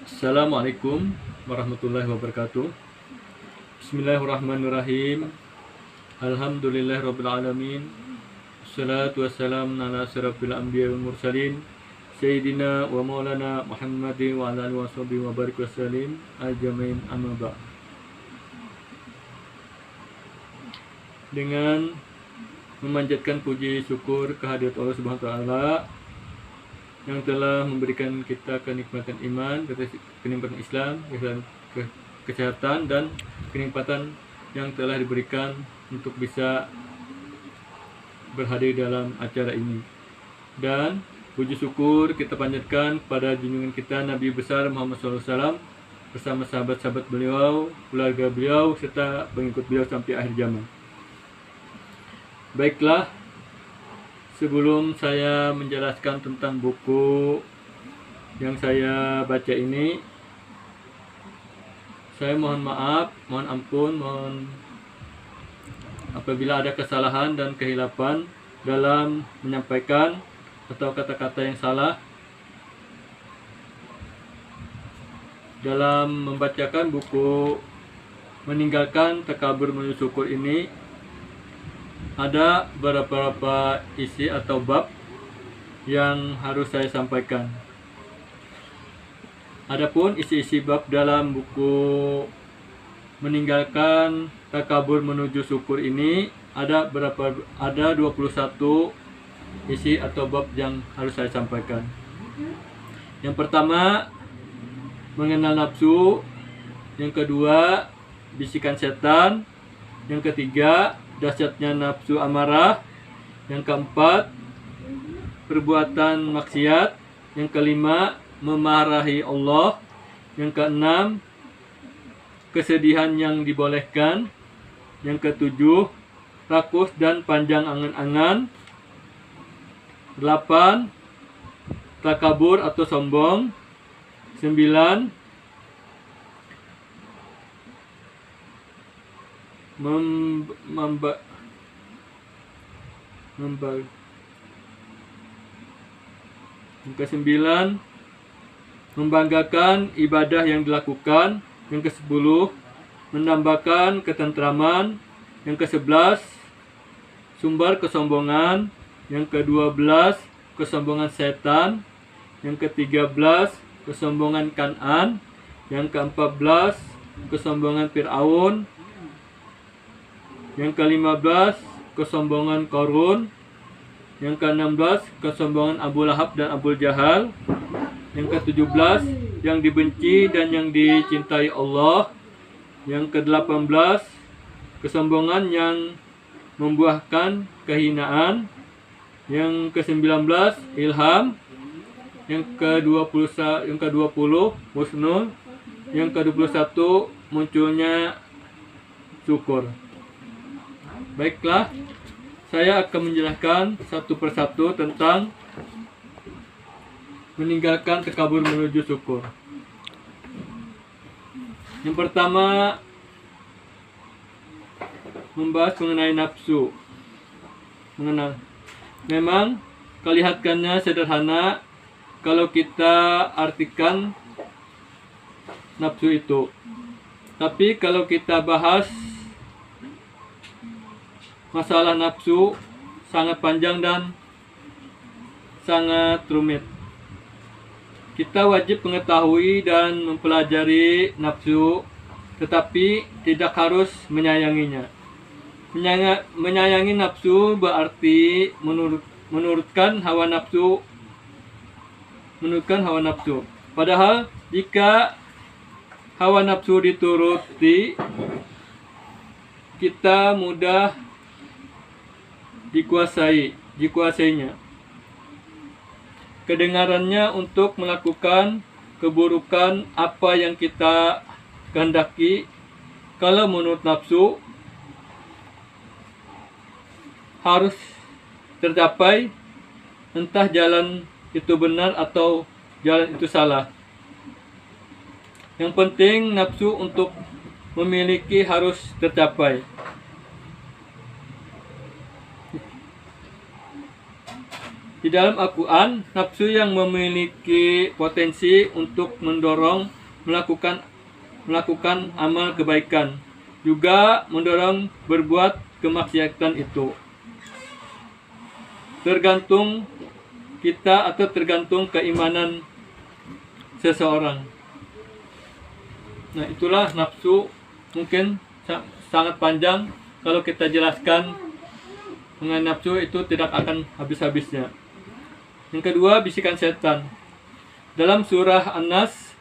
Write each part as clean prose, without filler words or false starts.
Assalamualaikum warahmatullahi wabarakatuh. Bismillahirrahmanirrahim. Alhamdulillahirabbil alamin. Wassalatu wassalamu ala asyrafil anbiya'i wal mursalin sayyidina wa maulana Muhammadin wa ala alihi washabihi wa barik wasallim ajmain amma ba'd. Dengan memanjatkan puji syukur kehadirat Allah Subhanahu wa taala yang telah memberikan kita kenikmatan iman, kenikmatan Islam, kesehatan, dan kenikmatan yang telah diberikan untuk bisa berhadir dalam acara ini. Dan puji syukur kita panjatkan kepada junjungan kita Nabi besar Muhammad SAW bersama sahabat-sahabat beliau, keluarga beliau, serta pengikut beliau sampai akhir zaman. Baiklah, sebelum saya menjelaskan tentang buku yang saya baca ini, saya mohon maaf, mohon ampun, mohon apabila ada kesalahan dan kehilapan dalam menyampaikan atau kata-kata yang salah dalam membacakan buku Meninggalkan Takabur Menuju Syukur ini. Ada beberapa isi atau bab yang harus saya sampaikan. Adapun isi-isi bab dalam buku Meninggalkan Takabur Menuju Syukur ini ada 21 isi atau bab yang harus saya sampaikan. Yang pertama, mengenal nafsu. Yang kedua, bisikan setan. Yang ketiga, dahsyatnya nafsu amarah. Yang keempat, perbuatan maksiat. Yang kelima, memarahi Allah. Yang keenam, kesedihan yang dibolehkan. Yang ketujuh, rakus dan panjang angan-angan. 8, takabur atau sombong. 9, yang ke-9, membanggakan ibadah yang dilakukan. Yang ke-10, menambahkan ketentraman. Yang ke-11, sumber kesombongan. Yang ke-12, kesombongan setan. Yang ke-13, kesombongan Kan'an. Yang ke-14, kesombongan Fir'aun. Yang ke-15, kesombongan Qarun. Yang ke-16, kesombongan Abu Lahab dan Abu Jahal. Yang ke-17, yang dibenci dan yang dicintai Allah. Yang ke-18, kesombongan yang membuahkan kehinaan. Yang ke-19, ilham. Yang ke-20, husnul. Yang ke-21, munculnya syukur. Baiklah, saya akan menjelaskan satu persatu tentang meninggalkan takabur menuju syukur. Yang pertama, membahas mengenai nafsu. Memang kelihatannya sederhana kalau kita artikan nafsu itu. Tapi kalau kita bahas masalah nafsu sangat panjang dan sangat rumit. Kita wajib mengetahui dan mempelajari nafsu, tetapi tidak harus menyayanginya. Menyayangi nafsu berarti menurutkan hawa nafsu. Padahal jika hawa nafsu dituruti, kita mudah dikuasainya. Kedengarannya untuk melakukan keburukan apa yang kita kehendaki. Kalau menurut nafsu harus tercapai, entah jalan itu benar atau jalan itu salah. Yang penting nafsu untuk memiliki harus tercapai. Di dalam Al-Quran, nafsu yang memiliki potensi untuk mendorong melakukan amal kebaikan, juga mendorong berbuat kemaksiatan itu. Tergantung kita atau tergantung keimanan seseorang. Nah, itulah nafsu. Mungkin sangat panjang kalau kita jelaskan mengenai nafsu, itu tidak akan habis-habisnya. Yang kedua, bisikan setan. Dalam surah An-Nas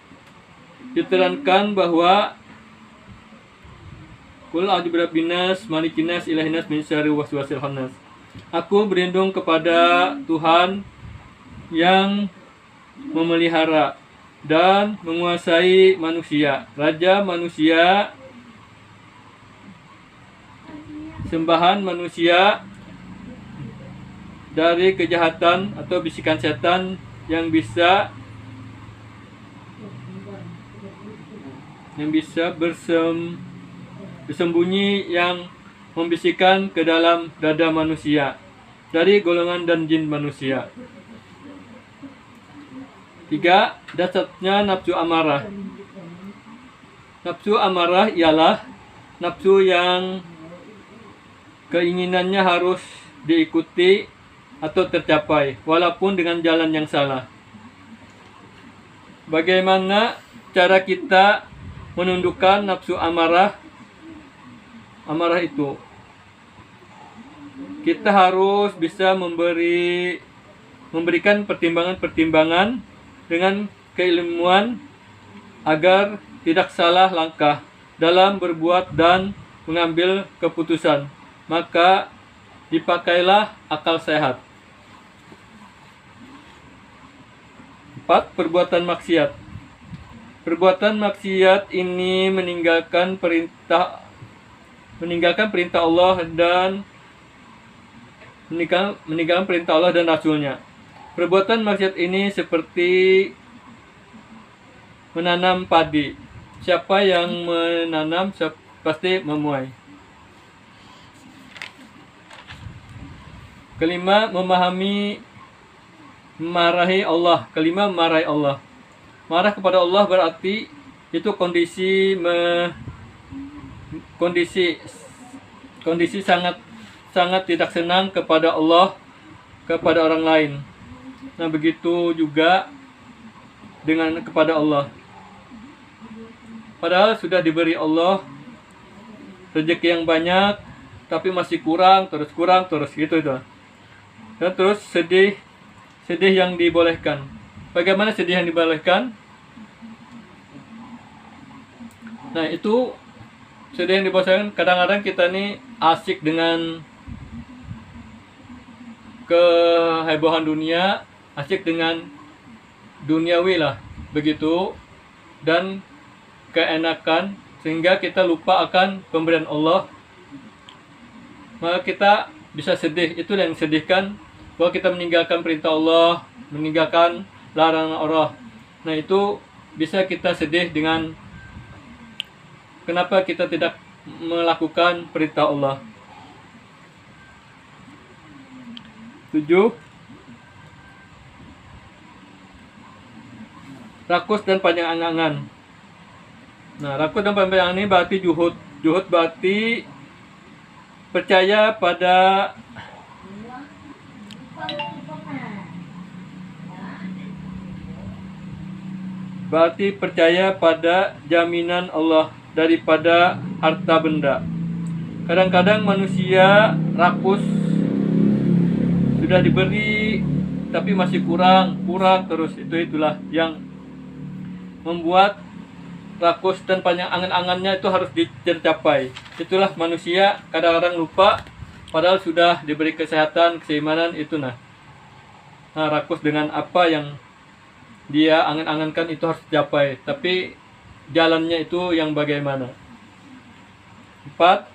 diterangkan bahwa Qul a'udzu birabbin nas, malikin nas, ilahin nas, min syarri waswasil khannas. Aku berlindung kepada Tuhan yang memelihara dan menguasai manusia, raja manusia, sembahan manusia, dari kejahatan atau bisikan setan yang bisa bersembunyi, yang membisikkan ke dalam dada manusia dari golongan dan jin manusia. 3. Dasarnya nafsu amarah. Nafsu amarah ialah nafsu yang keinginannya harus diikuti atau tercapai, walaupun dengan jalan yang salah. Bagaimana cara kita menundukkan nafsu amarah itu? Kita harus bisa memberikan pertimbangan-pertimbangan dengan keilmuan agar tidak salah langkah dalam berbuat dan mengambil keputusan. Maka dipakailah akal sehat. 4. Perbuatan maksiat. Perbuatan maksiat ini meninggalkan perintah Allah dan meninggalkan perintah Allah dan Rasulnya. Perbuatan maksiat ini seperti menanam padi. Siapa yang menanam pasti menuai. 5. Memarahi Allah. Memarahi Allah. Marah kepada Allah berarti itu kondisi sangat tidak senang kepada Allah, kepada orang lain. Nah, begitu juga dengan kepada Allah. Padahal sudah diberi Allah rezeki yang banyak, tapi masih kurang terus gitu itu. Dan terus sedih yang dibolehkan. Bagaimana sedih yang dibolehkan? Nah, itu sedih yang dibolehkan. Kadang-kadang kita nih asik dengan kehebohan dunia, asik dengan duniawi lah, begitu, dan keenakan, sehingga kita lupa akan pemberian Allah. Maka kita bisa sedih. Itu yang sedihkan, bahwa kita meninggalkan perintah Allah, meninggalkan larangan Allah. Nah, itu bisa kita sedih dengan kenapa kita tidak melakukan perintah Allah. 7. Rakus dan panjang angan-angan. Nah, rakus dan panjang angan ini berarti juhud. Juhud berarti percaya pada jaminan Allah daripada harta benda. Kadang-kadang manusia rakus, sudah diberi tapi masih kurang terus. Itulah yang membuat rakus dan panjang angan-angannya itu harus tercapai. Itulah manusia kadang-kadang lupa, padahal sudah diberi kesehatan, keimanan itu. Nah, rakus dengan apa yang dia angan-angankan itu harus dicapai, tapi jalannya itu yang bagaimana. 4.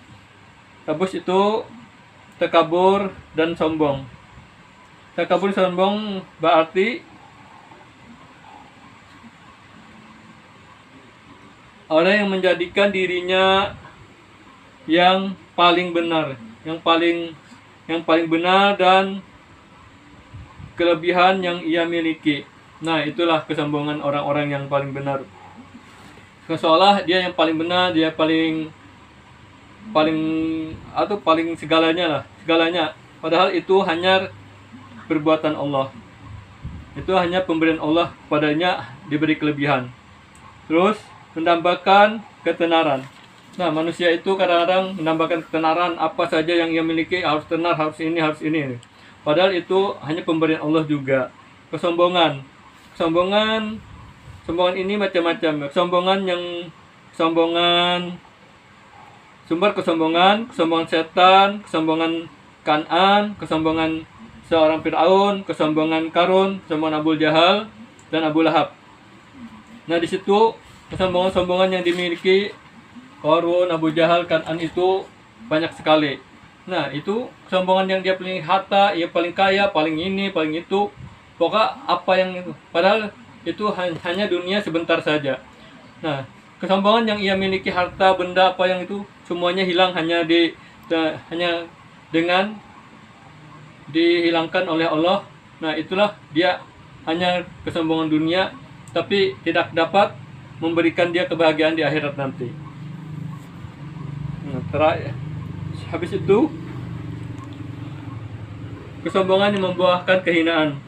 Habis itu takabur dan sombong. Takabur dan sombong berarti orang yang menjadikan dirinya yang paling benar, yang paling benar, dan kelebihan yang ia miliki. Nah, itulah kesombongan orang-orang yang paling benar. Seolah dia yang paling benar, dia paling segalanya lah, segalanya. Padahal itu hanya perbuatan Allah. Itu hanya pemberian Allah, padanya diberi kelebihan. Terus menambahkan ketenaran. Nah, manusia itu kadang-kadang menambahkan ketenaran, apa saja yang ia miliki harus tenar, harus ini, harus ini. Padahal itu hanya pemberian Allah juga. Kesombongan ini macam-macam. Sumber kesombongan setan, kesombongan Kan'an, kesombongan seorang Fir'aun, kesombongan Qarun, kesombongan Abu Jahal dan Abu Lahab. Nah, di situ kesombongan yang dimiliki Qarun, Abu Jahal, Kan'an itu banyak sekali. Nah, itu kesombongan yang dia paling harta, ia paling kaya, paling ini, paling itu. Pokoknya apa yang itu. Padahal itu hanya dunia sebentar saja. Nah, kesombongan yang ia miliki harta, benda apa yang itu semuanya hilang hanya dengan dihilangkan oleh Allah. Nah, itulah dia hanya kesombongan dunia, tapi tidak dapat memberikan dia kebahagiaan di akhirat nanti. Nah, habis itu kesombongan yang membuahkan kehinaan.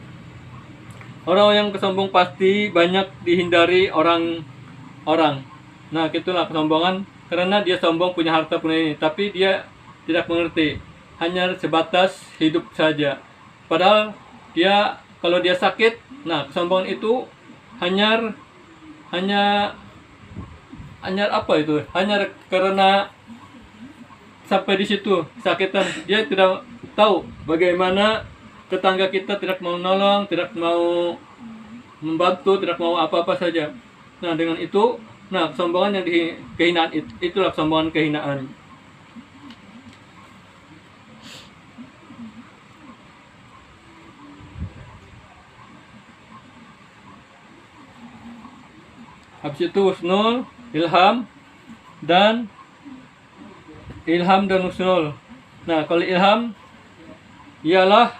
Orang yang kesombong pasti banyak dihindari orang-orang. Nah, itulah kesombongan, karena dia sombong punya harta punya ini, tapi dia tidak mengerti, hanya sebatas hidup saja. Padahal dia kalau dia sakit, nah kesombongan itu hanya apa itu? Hanya karena sampai di situ sakitan, dia tidak tahu bagaimana tetangga kita tidak mau menolong, tidak mau membantu, tidak mau apa-apa saja. Nah, dengan itu, nah kesombongan yang kehinaan, itulah kesombongan kehinaan. Habis itu husnul, ilham dan husnul. Nah, kalau ilham ialah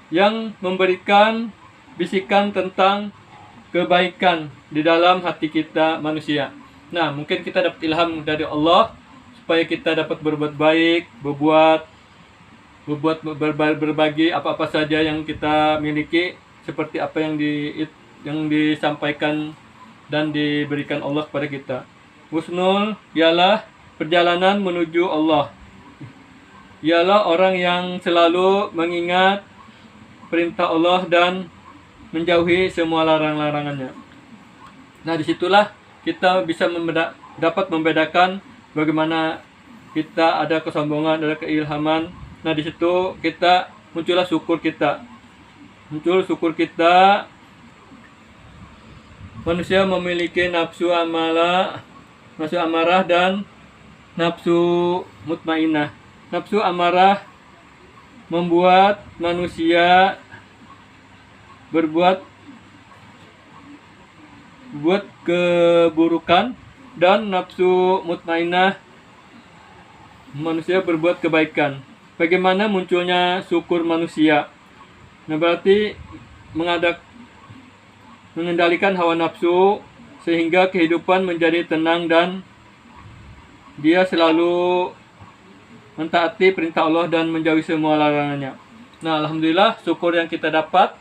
yang memberikan bisikan tentang kebaikan di dalam hati kita manusia. Nah, mungkin kita dapat ilham dari Allah supaya kita dapat berbuat baik, berbagi apa-apa saja yang kita miliki, seperti apa yang disampaikan dan diberikan Allah kepada kita. Husnul ialah perjalanan menuju Allah. Ialah orang yang selalu mengingat perintah Allah dan menjauhi semua larang-larangannya. Nah, disitulah kita bisa dapat membedakan bagaimana kita ada kesombongan, ada keilhaman. Nah, di situ kita muncullah syukur kita. Muncul syukur kita. Manusia memiliki nafsu amarah dan nafsu mutmainah. Nafsu amarah membuat manusia berbuat keburukan, dan nafsu mutmainah manusia berbuat kebaikan. Bagaimana munculnya syukur manusia? Nah, berarti mengendalikan hawa nafsu sehingga kehidupan menjadi tenang dan dia selalu mentaati perintah Allah dan menjauhi semua larangannya. Nah, alhamdulillah syukur yang kita dapat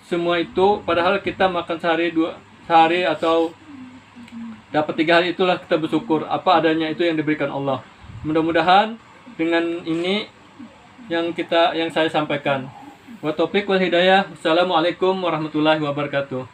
semua itu, padahal kita makan sehari atau dapat 3 hari, itulah kita bersyukur. Apa adanya itu yang diberikan Allah. Mudah-mudahan dengan ini yang saya sampaikan. Wa taufiq wal hidayah. Wassalamualaikum warahmatullahi wabarakatuh.